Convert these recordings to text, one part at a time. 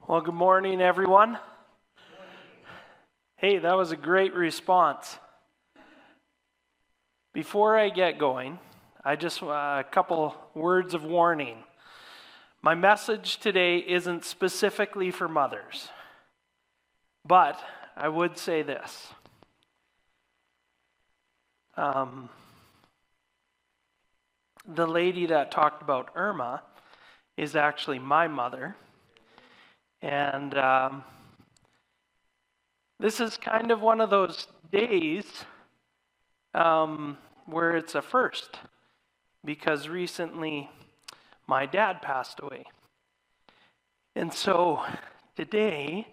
Well, good morning, everyone. Hey, that was a great response. Before I get going, I just a couple words of warning. My message today isn't specifically for mothers, but I would say this. The lady that talked about Irma is actually my mother. And this is kind of one of those days where it's a first, because recently my dad passed away. And so today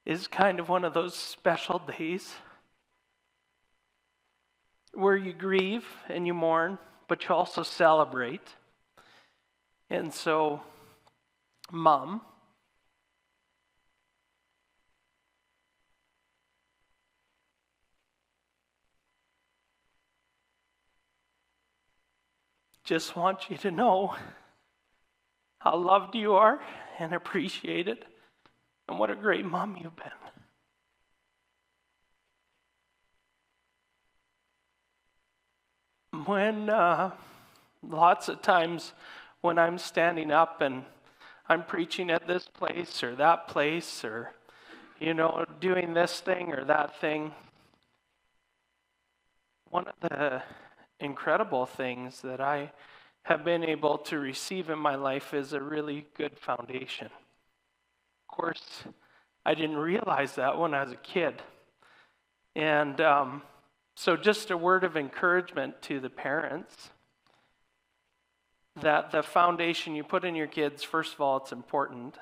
is kind of one of those special days where you grieve and you mourn, but you also celebrate. And so, Mom, just want you to know how loved you are and appreciated, and what a great mom you've been. When lots of times when I'm standing up and I'm preaching at this place or that place, or doing this thing or that thing, one of the incredible things that I have been able to receive in my life is a really good foundation. Of course, I didn't realize that when I was a kid. And so just a word of encouragement to the parents, that the foundation you put in your kids, first of all, it's important.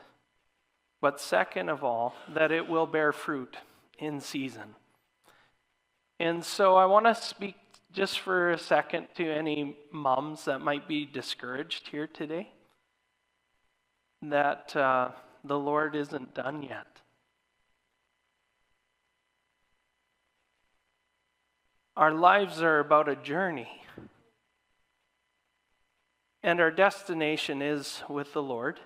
But second of all, that it will bear fruit in season. And so I want to speak just for a second to any moms that might be discouraged here today, that the Lord isn't done yet. Our lives are about a journey, and our destination is with the Lord.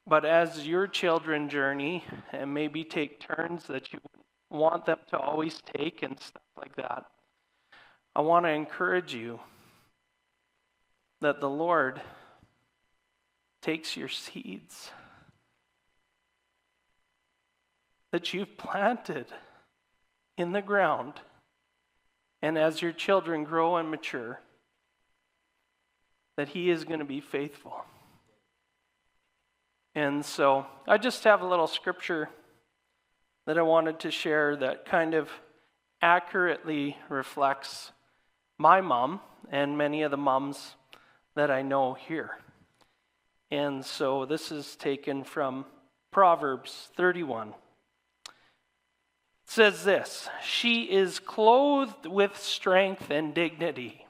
But as your children journey and maybe take turns that you want them to always take and stuff like that, I want to encourage you that the Lord takes your seeds that you've planted in the ground, and as your children grow and mature, that He is going to be faithful. And so I just have a little scripture that I wanted to share that kind of accurately reflects my mom and many of the moms that I know here. And so this is taken from Proverbs 31. It says this: "She is clothed with strength and dignity.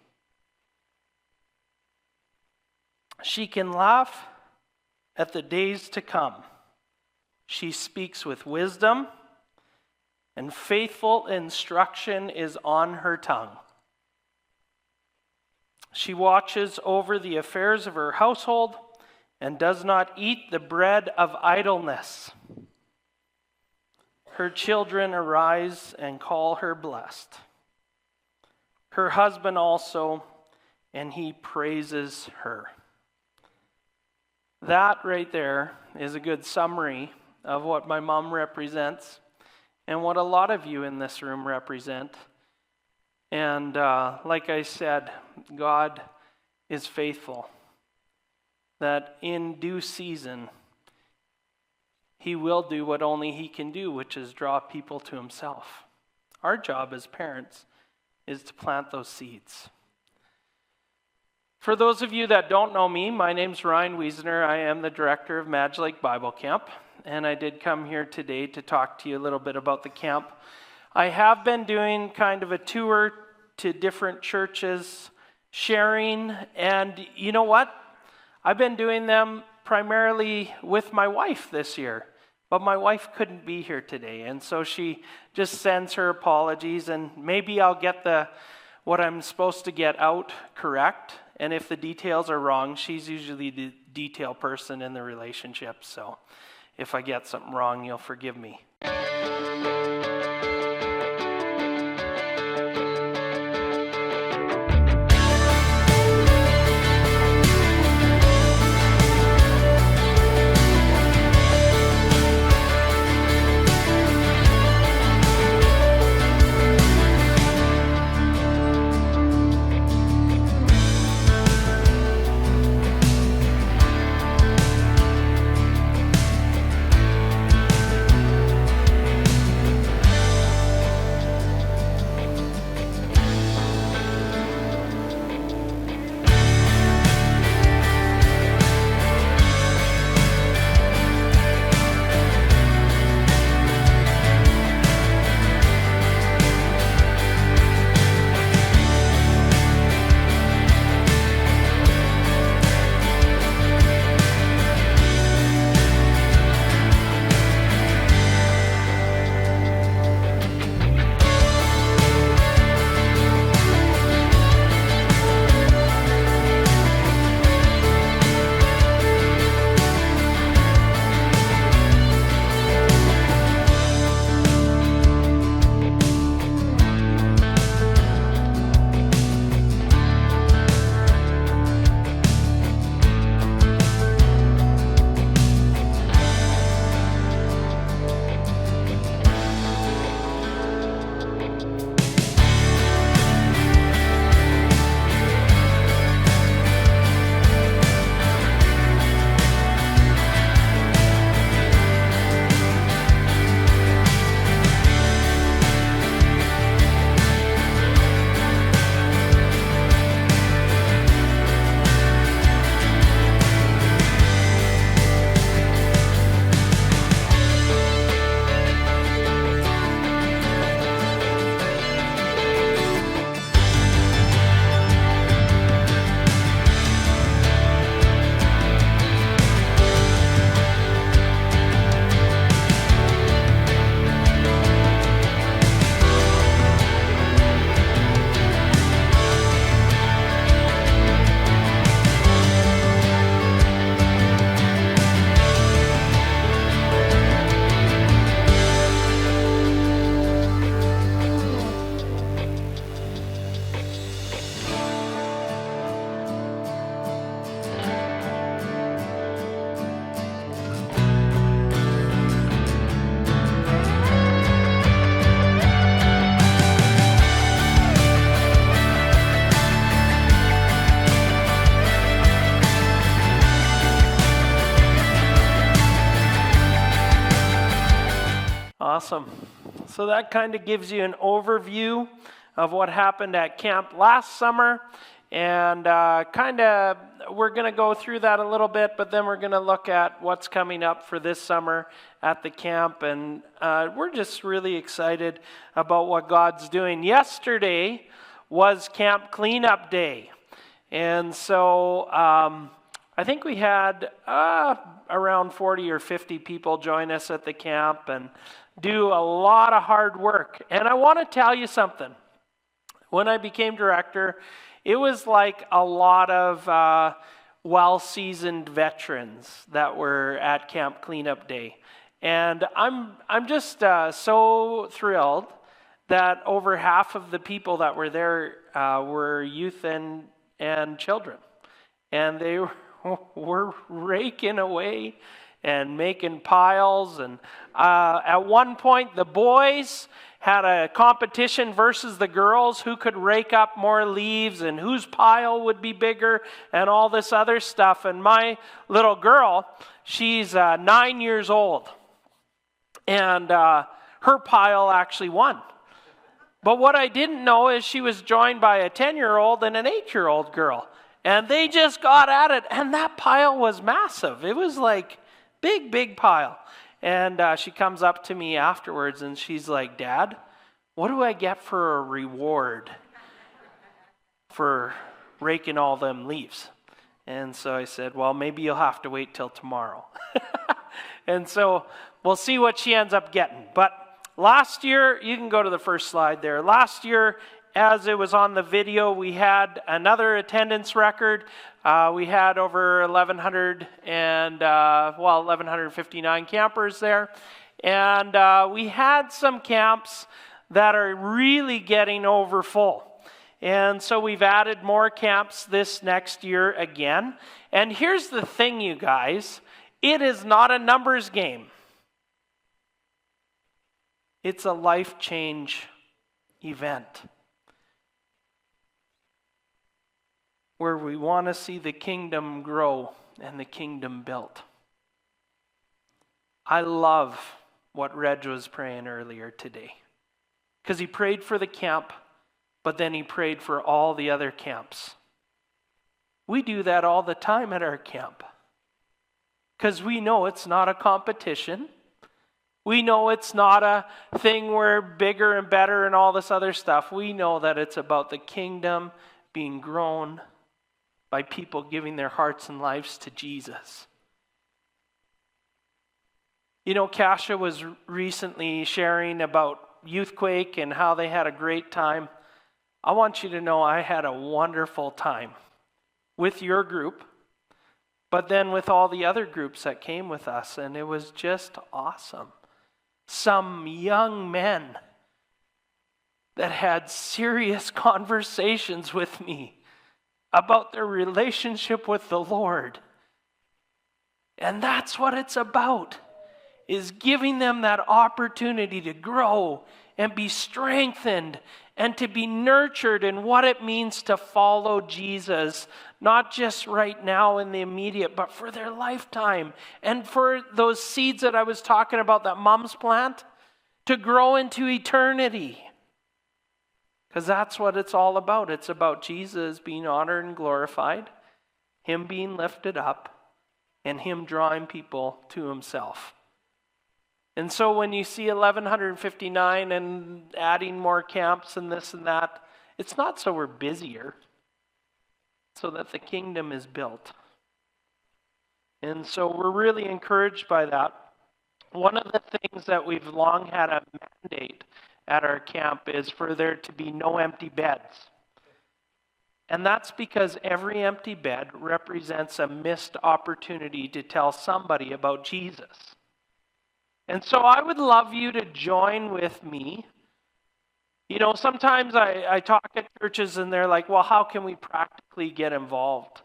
She can laugh at the days to come. She speaks with wisdom, and faithful instruction is on her tongue. She watches over the affairs of her household and does not eat the bread of idleness. Her children arise and call her blessed. Her husband also, and he praises her." That right there is a good summary of what my mom represents and what a lot of you in this room represent. And like I said, God is faithful, that in due season, He will do what only He can do, which is draw people to Himself. Our job as parents is to plant those seeds. For those of you that don't know me, my name's Ryan Wiesner. I am the director of Madge Bible Camp, and I did come here today to talk to you a little bit about the camp. I have been doing kind of a tour to different churches, sharing, and you know what? I've been doing them primarily with my wife this year, but my wife couldn't be here today, and so she just sends her apologies, and maybe I'll get what I'm supposed to get out correct. And if the details are wrong, she's usually detail person in the relationship. So if I get something wrong, you'll forgive me. Awesome. So that kind of gives you an overview of what happened at camp last summer. And we're going to go through that a little bit, but then we're going to look at what's coming up for this summer at the camp. And we're just really excited about what God's doing. Yesterday was Camp Cleanup Day. And so I think we had around 40 or 50 people join us at the camp and do a lot of hard work. And I want to tell you something. When I became director, it was like a lot of well-seasoned veterans that were at Camp Cleanup Day. And I'm just so thrilled that over half of the people that were there were youth and children. And they were raking away and making piles. And at one point, the boys had a competition versus the girls, who could rake up more leaves and whose pile would be bigger and all this other stuff. And my little girl, she's 9 years old, and her pile actually won. But what I didn't know is she was joined by a 10-year-old and an 8-year-old girl. And they just got at it, and that pile was massive. It was like big pile. And she comes up to me afterwards, and she's like, "Dad, what do I get for a reward for raking all them leaves?" And so I said, "Well, maybe you'll have to wait till tomorrow." And so we'll see what she ends up getting. But last year, you can go to the first slide there. Last year, as it was on the video, we had another attendance record. We had over 1,159 campers there. And we had some camps that are really getting over full. And so we've added more camps this next year again. And here's the thing, you guys. It is not a numbers game. It's a life change event where we want to see the kingdom grow and the kingdom built. I love what Reg was praying earlier today, because he prayed for the camp, but then he prayed for all the other camps. We do that all the time at our camp, because we know it's not a competition. We know it's not a thing where bigger and better and all this other stuff. We know that it's about the kingdom being grown by people giving their hearts and lives to Jesus. You know, Kasha was recently sharing about Youthquake and how they had a great time. I want you to know I had a wonderful time with your group, but then with all the other groups that came with us, and it was just awesome. Some young men that had serious conversations with me about their relationship with the Lord. And that's what it's about, is giving them that opportunity to grow and be strengthened and to be nurtured in what it means to follow Jesus, not just right now in the immediate, but for their lifetime. And for those seeds that I was talking about that moms plant, to grow into eternity. Because that's what it's all about. It's about Jesus being honored and glorified, Him being lifted up, and Him drawing people to Himself. And so when you see 1,159 and adding more camps and this and that, it's not so we're busier, so that the kingdom is built. And so we're really encouraged by that. One of the things that we've long had a mandate at our camp is for there to be no empty beds. And that's because every empty bed represents a missed opportunity to tell somebody about Jesus. And so I would love you to join with me. You know, sometimes I talk at churches and they're like, well, how can we practically get involved?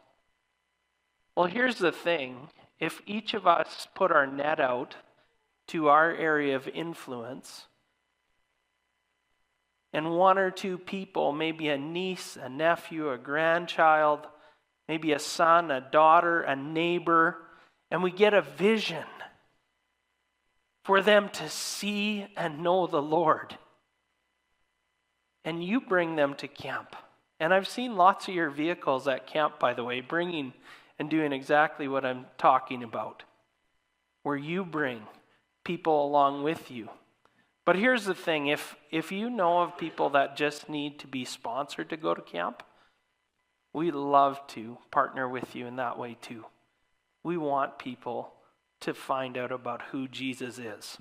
Well, here's the thing. If each of us put our net out to our area of influence, and one or two people, maybe a niece, a nephew, a grandchild, maybe a son, a daughter, a neighbor, and we get a vision for them to see and know the Lord. And you bring them to camp. And I've seen lots of your vehicles at camp, by the way, bringing and doing exactly what I'm talking about, where you bring people along with you. But here's the thing, if you know of people that just need to be sponsored to go to camp, we love to partner with you in that way too. We want people to find out about who Jesus is.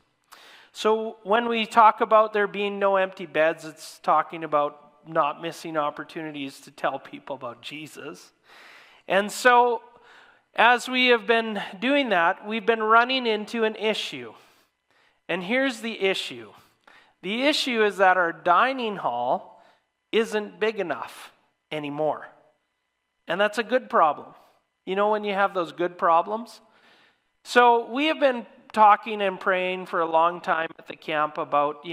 So when we talk about there being no empty beds, it's talking about not missing opportunities to tell people about Jesus. And so as we have been doing that, we've been running into an issue. And here's the issue. The issue is that our dining hall isn't big enough anymore. And that's a good problem. You know when you have those good problems? So we have been talking and praying for a long time at the camp about,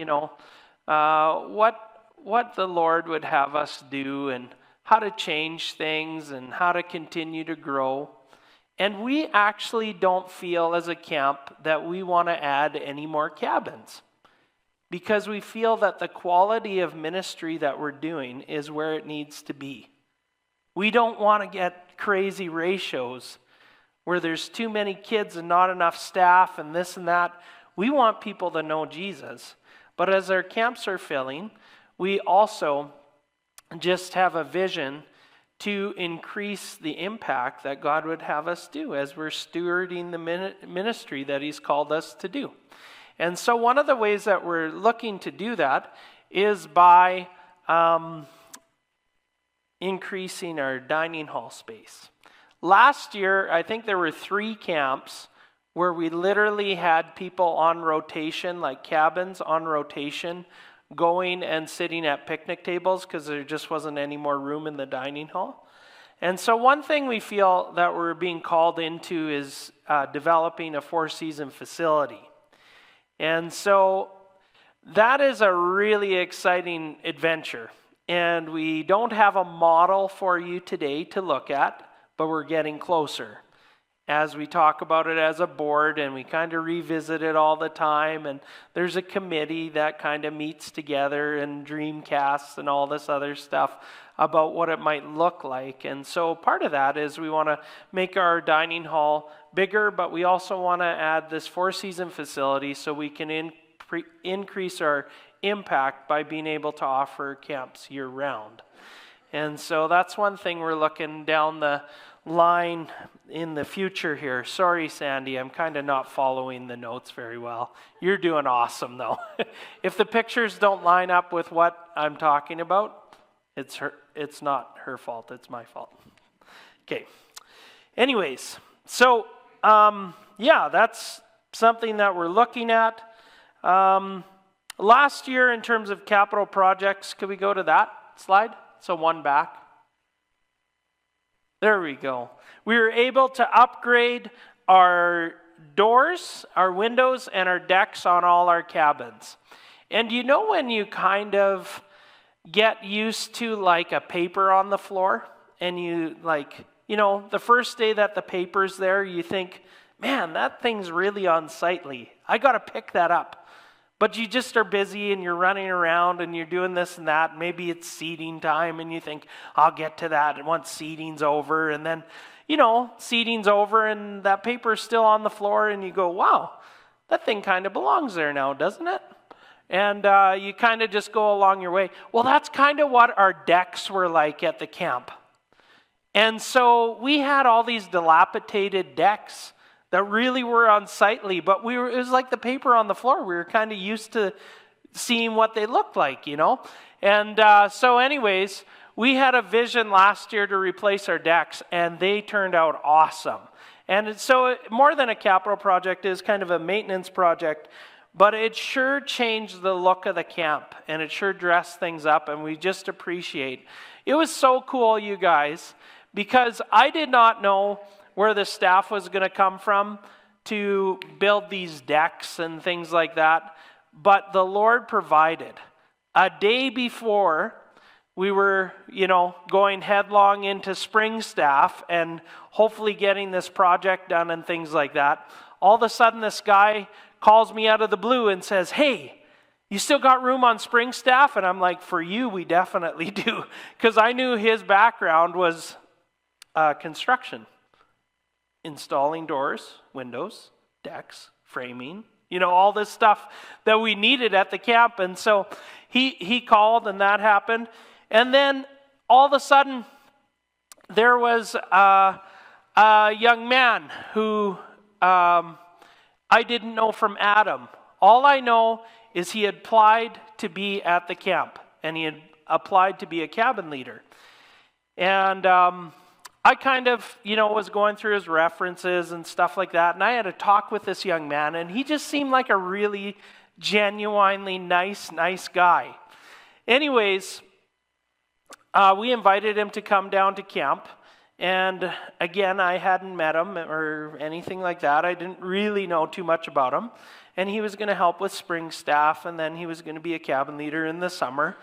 what the Lord would have us do and how to change things and how to continue to grow. And we actually don't feel as a camp that we want to add any more cabins, because we feel that the quality of ministry that we're doing is where it needs to be. We don't want to get crazy ratios where there's too many kids and not enough staff and this and that. We want people to know Jesus. But as our camps are filling, we also just have a vision to increase the impact that God would have us do as we're stewarding the ministry that He's called us to do. And so one of the ways that we're looking to do that is by increasing our dining hall space. Last year, I think there were 3 camps where we literally had people on rotation, like cabins on rotation, going and sitting at picnic tables because there just wasn't any more room in the dining hall. And so one thing we feel that we're being called into is developing a 4-season facility. And so that is a really exciting adventure. And we don't have a model for you today to look at, but we're getting closer as we talk about it as a board, and we kind of revisit it all the time. And there's a committee that kind of meets together and dreamcasts and all this other stuff about what it might look like. And so part of that is we want to make our dining hall bigger, but we also want to add this 4-season facility so we can increase our impact by being able to offer camps year-round. And so that's one thing we're looking down the line in the future here. Sorry, Sandy, I'm kind of not following the notes very well. You're doing awesome, though. If the pictures don't line up with what I'm talking about, it's not her fault, it's my fault. Okay. Anyways, so that's something that we're looking at. Last year, in terms of capital projects, could we go to that slide? So one back. There we go. We were able to upgrade our doors, our windows, and our decks on all our cabins. And you know when you kind of get used to like a paper on the floor, and you the first day that the paper's there, you think, man, that thing's really unsightly. I got to pick that up. But you just are busy and you're running around and you're doing this and that. Maybe it's seating time and you think, I'll get to that once seating's over. And then, seating's over and that paper's still on the floor and you go, wow, that thing kind of belongs there now, doesn't it? And you kind of just go along your way. Well, that's kind of what our decks were like at the camp. And so we had all these dilapidated decks that really were unsightly, but it was like the paper on the floor. We were kind of used to seeing what they looked like, And so anyways, we had a vision last year to replace our decks, and they turned out awesome. And so more than a capital project, is kind of a maintenance project, but it sure changed the look of the camp, and it sure dressed things up, and we just appreciate. It was so cool, you guys, because I did not know where the staff was going to come from to build these decks and things like that. But the Lord provided. A day before we were, going headlong into spring staff and hopefully getting this project done and things like that, all of a sudden this guy calls me out of the blue and says, hey, you still got room on spring staff? And I'm like, for you, we definitely do. Because I knew his background was construction. Installing doors, windows, decks, framing, all this stuff that we needed at the camp. And so he called and that happened. And then all of a sudden there was a young man who I didn't know from Adam. All I know is he had applied to be at the camp, and he had applied to be a cabin leader. And I kind of, was going through his references and stuff like that, and I had a talk with this young man, and he just seemed like a really genuinely nice guy. Anyways, we invited him to come down to camp, and again, I hadn't met him or anything like that. I didn't really know too much about him, and he was going to help with spring staff, and then he was going to be a cabin leader in the summer.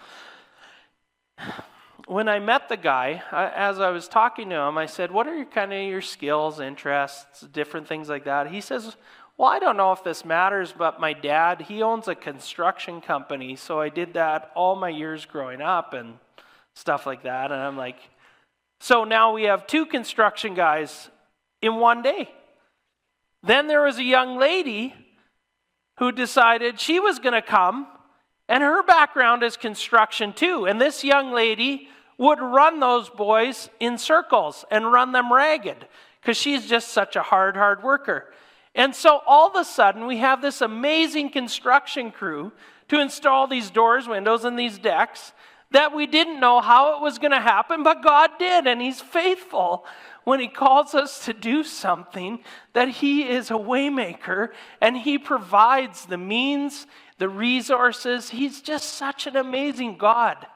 When I met the guy, as I was talking to him, I said, what are your skills, interests, different things like that? He says, well, I don't know if this matters, but my dad, he owns a construction company, so I did that all my years growing up and stuff like that. And I'm like, so now we have 2 construction guys in one day. Then there was a young lady who decided she was going to come, and her background is construction too. And this young lady would run those boys in circles and run them ragged because she's just such a hard worker. And so all of a sudden we have this amazing construction crew to install these doors, windows, and these decks that we didn't know how it was going to happen, but God did, and He's faithful when He calls us to do something, that He is a waymaker, and He provides the means, the resources. He's just such an amazing God.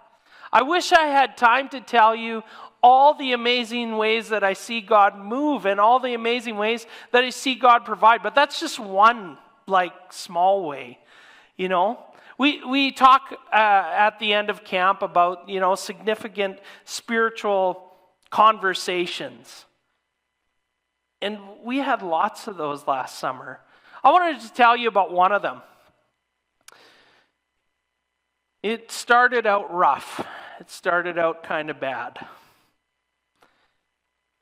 I wish I had time to tell you all the amazing ways that I see God move and all the amazing ways that I see God provide, but that's just one, small way, We talk at the end of camp about, significant spiritual conversations. And we had lots of those last summer. I wanted to tell you about one of them. It started out rough. It started out kind of bad.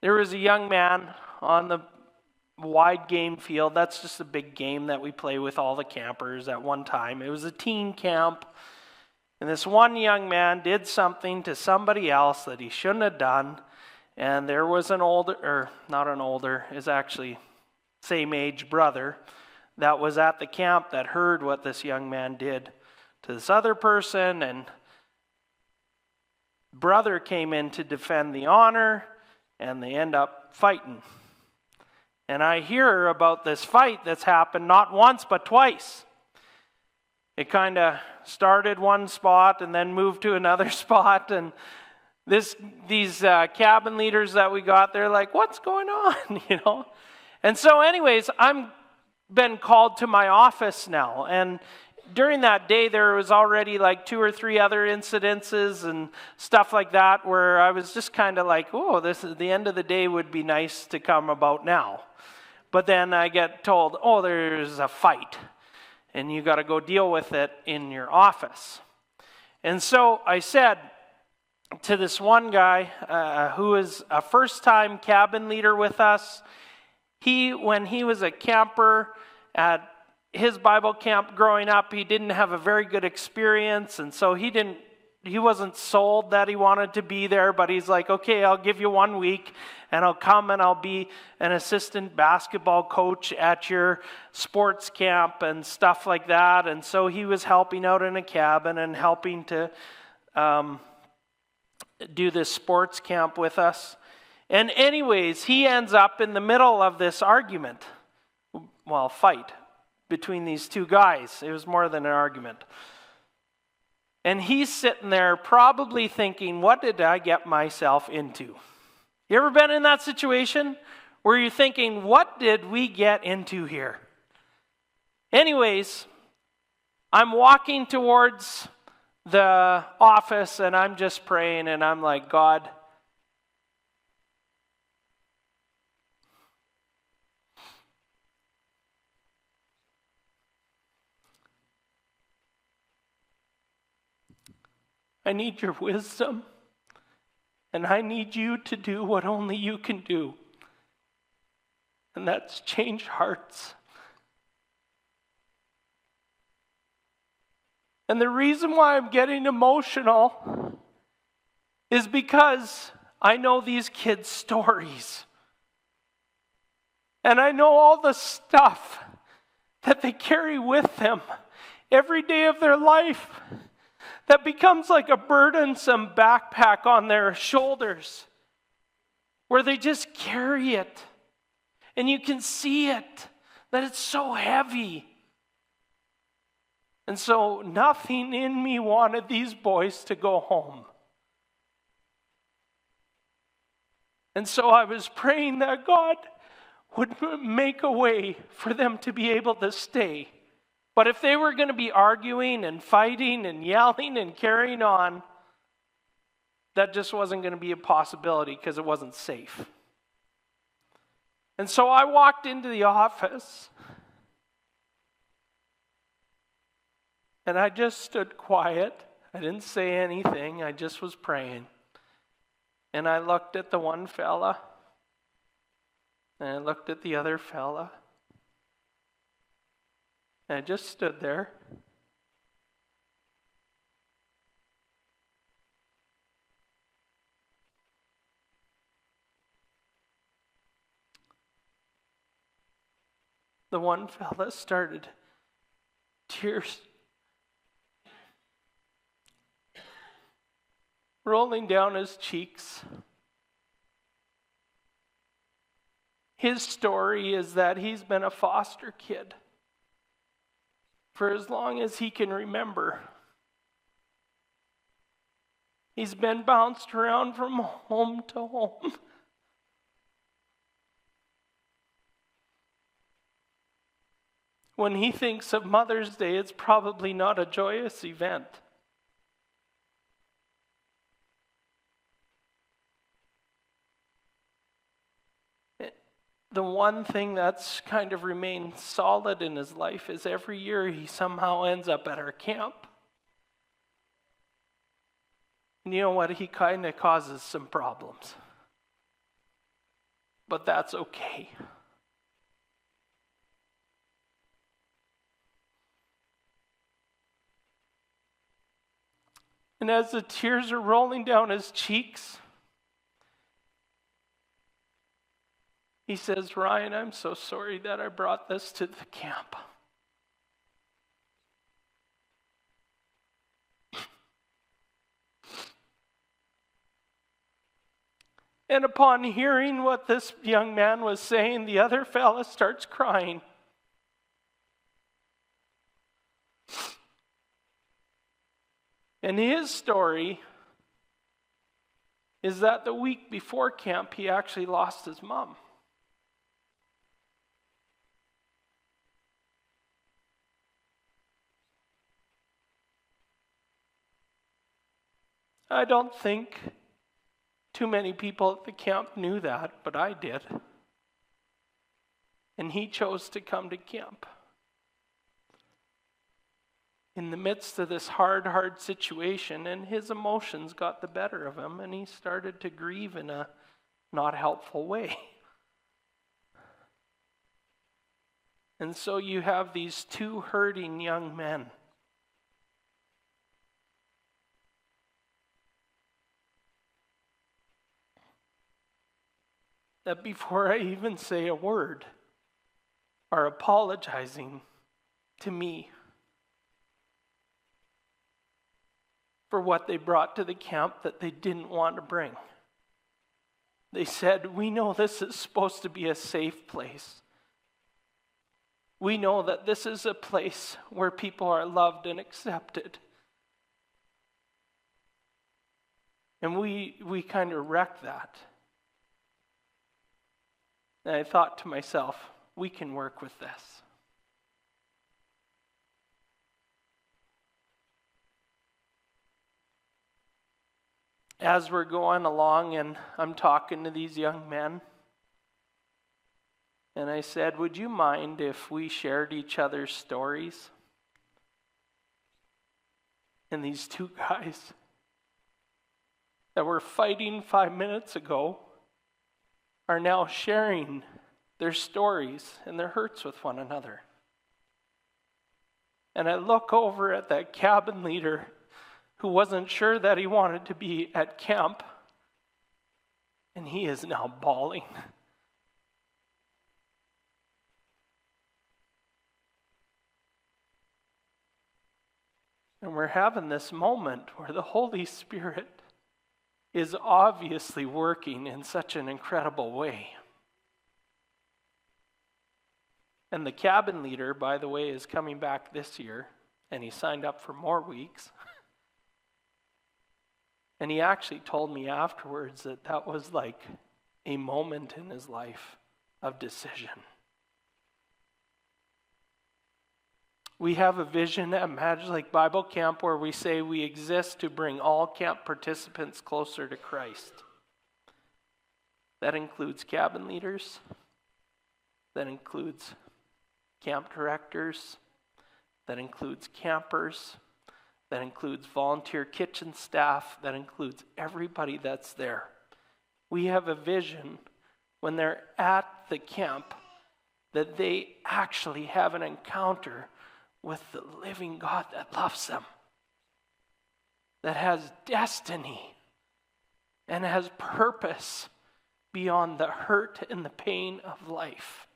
There was a young man on the wide game field. That's just a big game that we play with all the campers at one time. It was a teen camp. And this one young man did something to somebody else that he shouldn't have done. And there was is actually same age brother that was at the camp that heard what this young man did to this other person. And brother came in to defend the honor, and they end up fighting. And I hear about this fight that's happened not once but twice. It kind of started one spot and then moved to another spot. And these cabin leaders that we got, they're like, what's going on? And so anyways, I'm been called to my office now. And during that day, there was already 2 or 3 other incidences and stuff like that where I was just kind of this is the end of the day would be nice to come about now. But then I get told, there's a fight, and you got to go deal with it in your office. And so I said to this one guy who is a first-time cabin leader with us, when he was a camper at his Bible camp growing up, he didn't have a very good experience, and so he wasn't sold that he wanted to be there, but he's like, okay, I'll give you 1 week, and I'll come and I'll be an assistant basketball coach at your sports camp and stuff like that. And so he was helping out in a cabin and helping to do this sports camp with us. And anyways, he ends up in the middle of this argument, fight between these two guys. It was more than an argument. And he's sitting there probably thinking, what did I get myself into? You ever been in that situation where you're thinking, what did we get into here? Anyways, I'm walking towards the office and I'm just praying and I'm like, God, I need your wisdom, and I need you to do what only you can do, and that's change hearts. And the reason why I'm getting emotional is because I know these kids' stories, and I know all the stuff that they carry with them every day of their life that becomes like a burdensome backpack on their shoulders, where they just carry it. And you can see it, that it's so heavy. And so nothing in me wanted these boys to go home. And so I was praying that God would make a way for them to be able to stay. But if they were going to be arguing and fighting and yelling and carrying on, that just wasn't going to be a possibility because it wasn't safe. And so I walked into the office and I just stood quiet. I didn't say anything. I just was praying. And I looked at the one fella and I looked at the other fella. And I just stood there. The one fella started tears. rolling down his cheeks. His story is that he's been a foster kid for as long as he can remember. He's been bounced around from home to home. When he thinks of Mother's Day, it's probably not a joyous event. The one thing that's kind of remained solid in his life is every year he somehow ends up at our camp. And you know what? He kind of causes some problems. But that's okay. And as the tears are rolling down his cheeks, he says, "Ryan, I'm so sorry that I brought this to the camp." And upon hearing what this young man was saying, the other fella starts crying. And his story is that the week before camp, he actually lost his mom. I don't think too many people at the camp knew that, but I did. And he chose to come to camp. In the midst of this hard situation, and his emotions got the better of him, and he started to grieve in a not helpful way. And so you have these two hurting young men. That before I even say a word, are apologizing to me for what they brought to the camp that they didn't want to bring. They said, "We know this is supposed to be a safe place. We know that this is a place where people are loved and accepted." And we kind of wrecked that. And I thought to myself, we can work with this. As we're going along and I'm talking to these young men, and I said, "Would you mind if we shared each other's stories?" And these two guys that were fighting 5 minutes ago are now sharing their stories and their hurts with one another. And I look over at that cabin leader who wasn't sure that he wanted to be at camp, and he is now bawling. And we're having this moment where the Holy Spirit is obviously working in such an incredible way. And the cabin leader, by the way, is coming back this year, and he signed up for more weeks. And he actually told me afterwards that that was like a moment in his life of decision. We have a vision at Madge Bible Camp where we say we exist to bring all camp participants closer to Christ. That includes cabin leaders. That includes camp directors. That includes campers. That includes volunteer kitchen staff. That includes everybody that's there. We have a vision when they're at the camp that they actually have an encounter with the living God that loves them, that has destiny and has purpose beyond the hurt and the pain of life.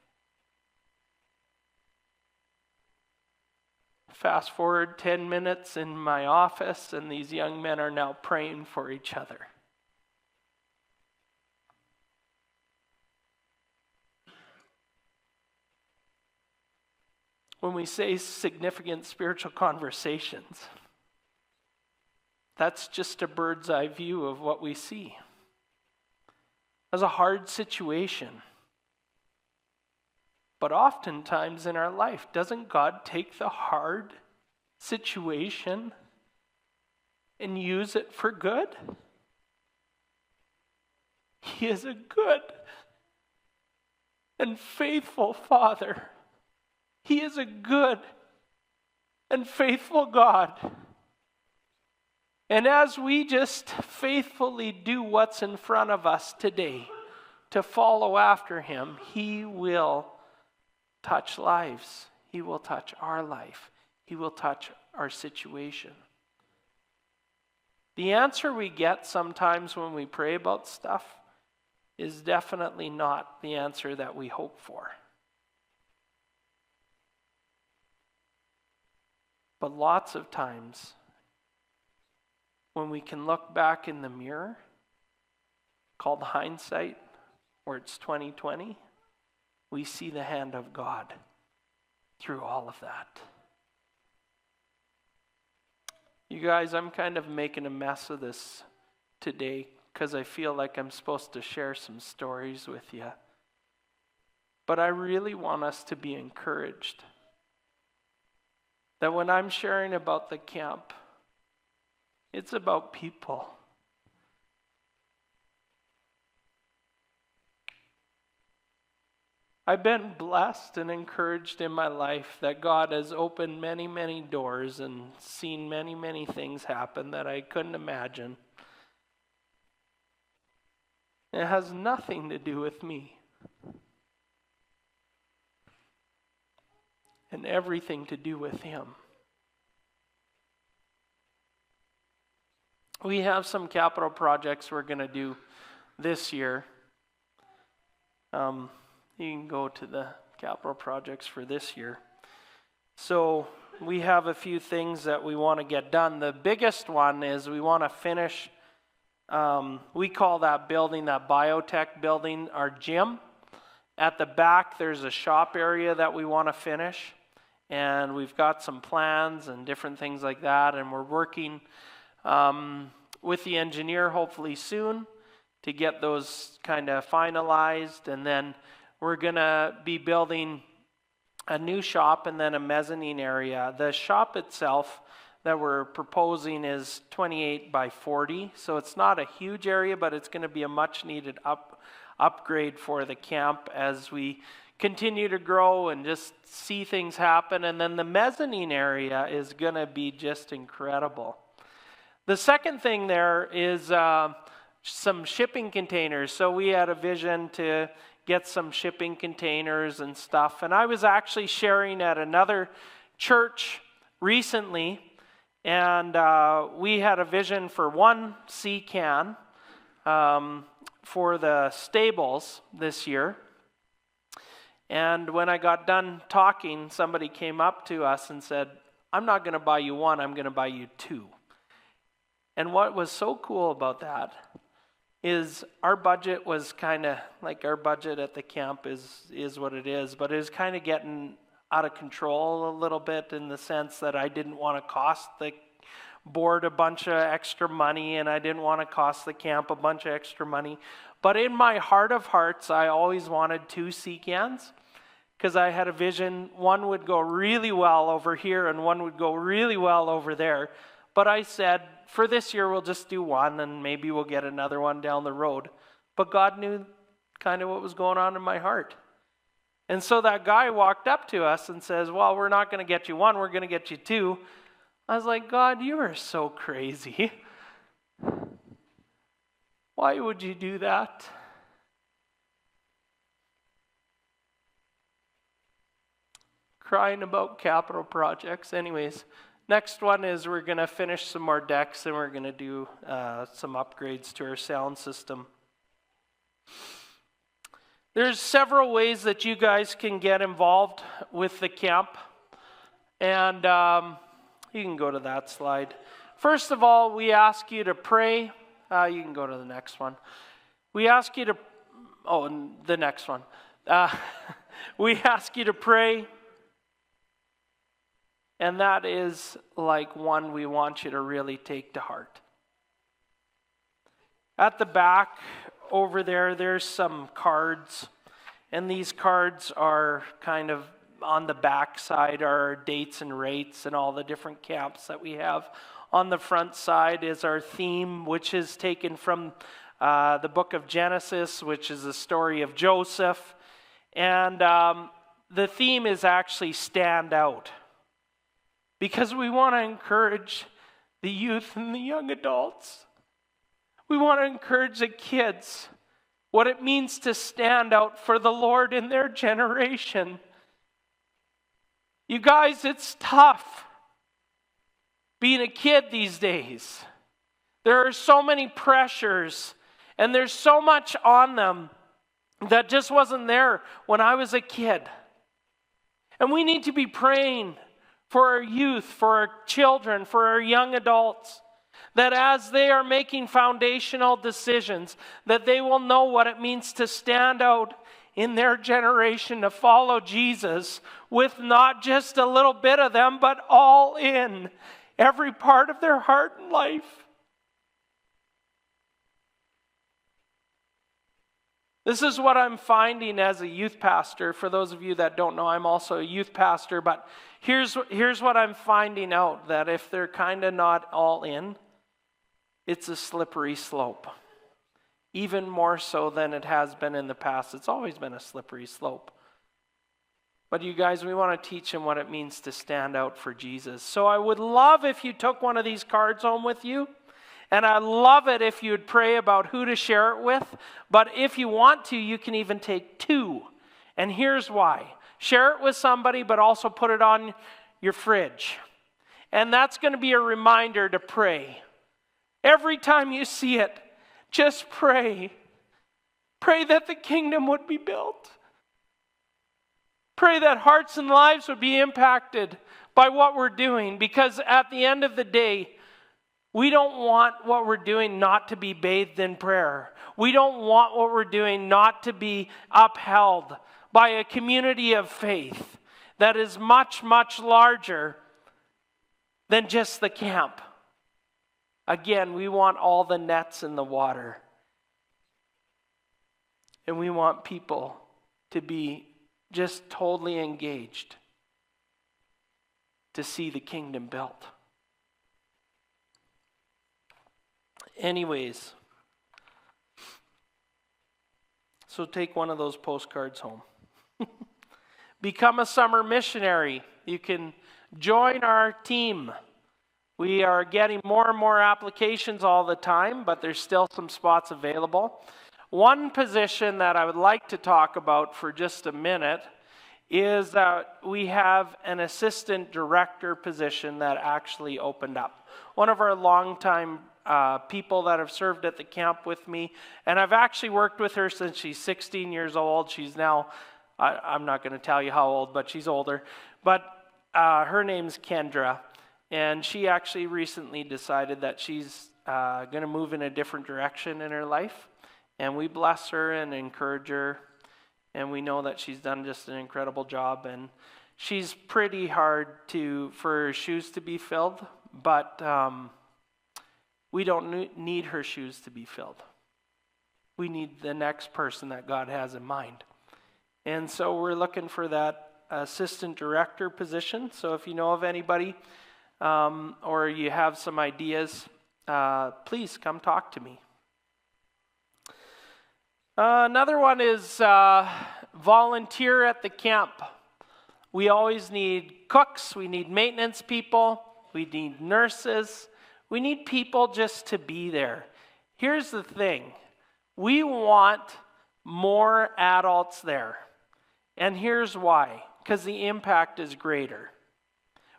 Fast forward 10 minutes in my office, and these young men are now praying for each other. When we say significant spiritual conversations, that's just a bird's eye view of what we see. As a hard situation. But oftentimes in our life, doesn't God take the hard situation and use it for good? He is a good and faithful Father. He is a good and faithful God. And as we just faithfully do what's in front of us today to follow after him, he will touch lives. He will touch our life. He will touch our situation. The answer we get sometimes when we pray about stuff is definitely not the answer that we hope for. But lots of times, when we can look back in the mirror, called hindsight, or it's 2020, we see the hand of God through all of that. You guys, I'm kind of making a mess of this today because I feel like I'm supposed to share some stories with you. But I really want us to be encouraged that when I'm sharing about the camp, it's about people. I've been blessed and encouraged in my life that God has opened many, many doors and seen many, many things happen that I couldn't imagine. It has nothing to do with me. And everything to do with him. We have some capital projects we're going to do this year. You can go to the capital projects for this year. So we have a few things that we want to get done. The biggest one is we want to finish, we call that building, that biotech building, our gym. At the back, there's a shop area that we want to finish. And we've got some plans and different things like that. And we're working with the engineer hopefully soon to get those kind of finalized. And then we're going to be building a new shop and then a mezzanine area. The shop itself that we're proposing is 28 by 40. So it's not a huge area, but it's going to be a much needed upgrade for the camp as we continue to grow and just see things happen. And then the mezzanine area is going to be just incredible. The second thing there is some shipping containers. So we had a vision to get some shipping containers and stuff. And I was actually sharing at another church recently, and we had a vision for one sea can for the stables this year. And when I got done talking, somebody came up to us and said, I'm not going to buy you one, I'm going to buy you two. And what was so cool about that is our budget was kind of, like our budget at the camp is what it is, but it was kind of getting out of control a little bit in the sense that I didn't want to cost the board a bunch of extra money, and I didn't want to cost the camp a bunch of extra money. But in my heart of hearts, I always wanted two sea cans because I had a vision. One would go really well over here and one would go really well over there. But I said, for this year, we'll just do one and maybe we'll get another one down the road. But God knew kind of what was going on in my heart. And so that guy walked up to us and says, well, we're not going to get you one, we're going to get you two. I was like, God, you are so crazy. Why would you do that? Crying about capital projects. Anyways, next one is we're going to finish some more decks and we're going to do some upgrades to our sound system. There's several ways that you guys can get involved with the camp. And you can go to that slide. First of all, we ask you to pray. You can go to the next one. We ask you to, and the next one. We ask you to pray. And that is like one we want you to really take to heart. At the back over there, there's some cards. And these cards are kind of on the back side are dates and rates and all the different camps that we have. On the front side is our theme, which is taken from the book of Genesis, which is the story of Joseph. And the theme is actually stand out. Because we want to encourage the youth and the young adults. We want to encourage the kids what it means to stand out for the Lord in their generation. You guys, it's tough being a kid these days. There are so many pressures and there's so much on them that just wasn't there when I was a kid. And we need to be praying for our youth, for our children, for our young adults, that as they are making foundational decisions, that they will know what it means to stand out in their generation, to follow Jesus with not just a little bit of them, but all in, every part of their heart and life. This is what I'm finding as a youth pastor. For those of you that don't know, I'm also a youth pastor, but here's what I'm finding out, that if they're kind of not all in, it's a slippery slope. Even more so than it has been in the past. It's always been a slippery slope. But you guys, we want to teach them what it means to stand out for Jesus. So I would love if you took one of these cards home with you. And I'd love it if you would pray about who to share it with. But if you want to, you can even take 2. And here's why. Share it with somebody, but also put it on your fridge. And that's going to be a reminder to pray. Every time you see it, just pray. Pray that the kingdom would be built. Pray that hearts and lives would be impacted by what we're doing. Because at the end of the day, we don't want what we're doing not to be bathed in prayer. We don't want what we're doing not to be upheld by a community of faith that is much, much larger than just the camp. Again, we want all the nets in the water. And we want people to be just totally engaged to see the kingdom built. Anyways, so take one of those postcards home. Become a summer missionary. You can join our team. We are getting more and more applications all the time, but there's still some spots available. One position that I would like to talk about for just a minute is that we have an assistant director position that actually opened up. One of our longtime people that have served at the camp with me, and I've actually worked with her since she's 16 years old. She's now, I'm not going to tell you how old, but she's older. But her name's Kendra, and she actually recently decided that she's going to move in a different direction in her life, and we bless her and encourage her, and we know that she's done just an incredible job, and she's pretty hard for her shoes to be filled, but we don't need her shoes to be filled. We need the next person that God has in mind. And so we're looking for that assistant director position. So if you know of anybody or you have some ideas, please come talk to me. Another one is volunteer at the camp. We always need cooks, we need maintenance people, we need nurses. We need people just to be there. Here's the thing. We want more adults there. And here's why. Because the impact is greater.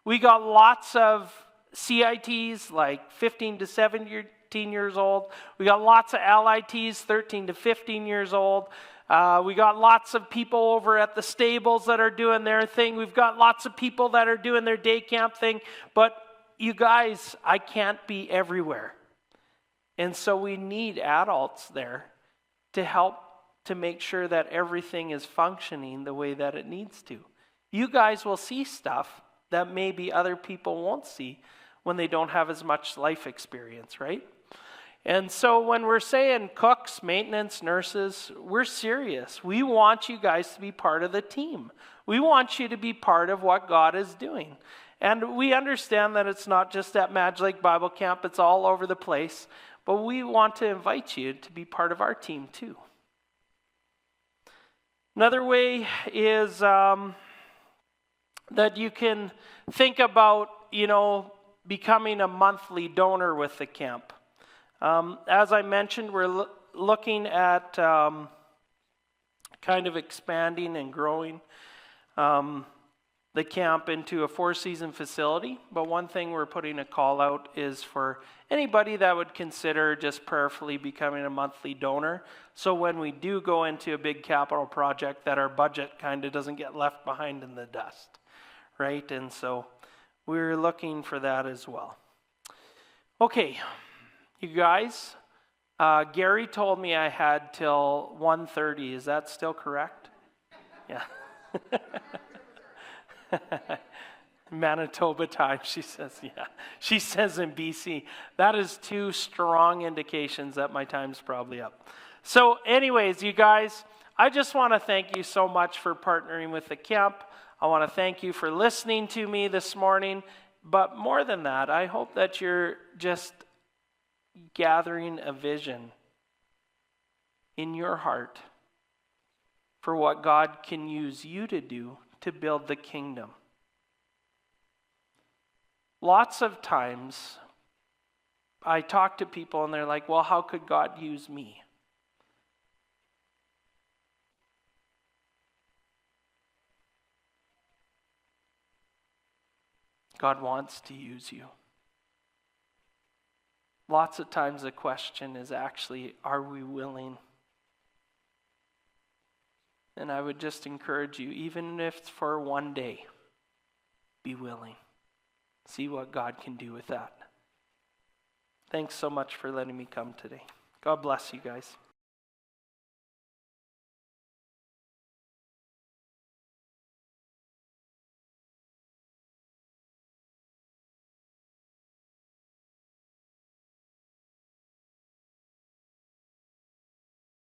We got lots of CITs, like 15 to 17 years old. We got lots of LITs, 13 to 15 years old. We got lots of people over at the stables that are doing their thing. We've got lots of people that are doing their day camp thing. But you guys, I can't be everywhere. And so we need adults there to help to make sure that everything is functioning the way that it needs to. You guys will see stuff that maybe other people won't see when they don't have as much life experience, right? And so when we're saying cooks, maintenance, nurses, we're serious. We want you guys to be part of the team. We want you to be part of what God is doing. And we understand that it's not just at Madge Lake Bible Camp, it's all over the place. But we want to invite you to be part of our team too. Another way is that you can think about, becoming a monthly donor with the camp. As I mentioned, we're looking at kind of expanding and growing the camp into a 4-season facility. But one thing we're putting a call out is for anybody that would consider just prayerfully becoming a monthly donor. So when we do go into a big capital project, that our budget kind of doesn't get left behind in the dust, right? And so we're looking for that as well. Okay, you guys, Gary told me I had till 1:30. Is that still correct? Yeah. Manitoba time, she says, yeah. She says in BC. That is 2 strong indications that my time's probably up. So anyways, you guys, I just want to thank you so much for partnering with the camp. I want to thank you for listening to me this morning. But more than that, I hope that you're just gathering a vision in your heart for what God can use you to do to build the kingdom. Lots of times, I talk to people and they're like, well, how could God use me? God wants to use you. Lots of times the question is actually, are we willing? And I would just encourage you, even if it's for one day, be willing. See what God can do with that. Thanks so much for letting me come today. God bless you guys.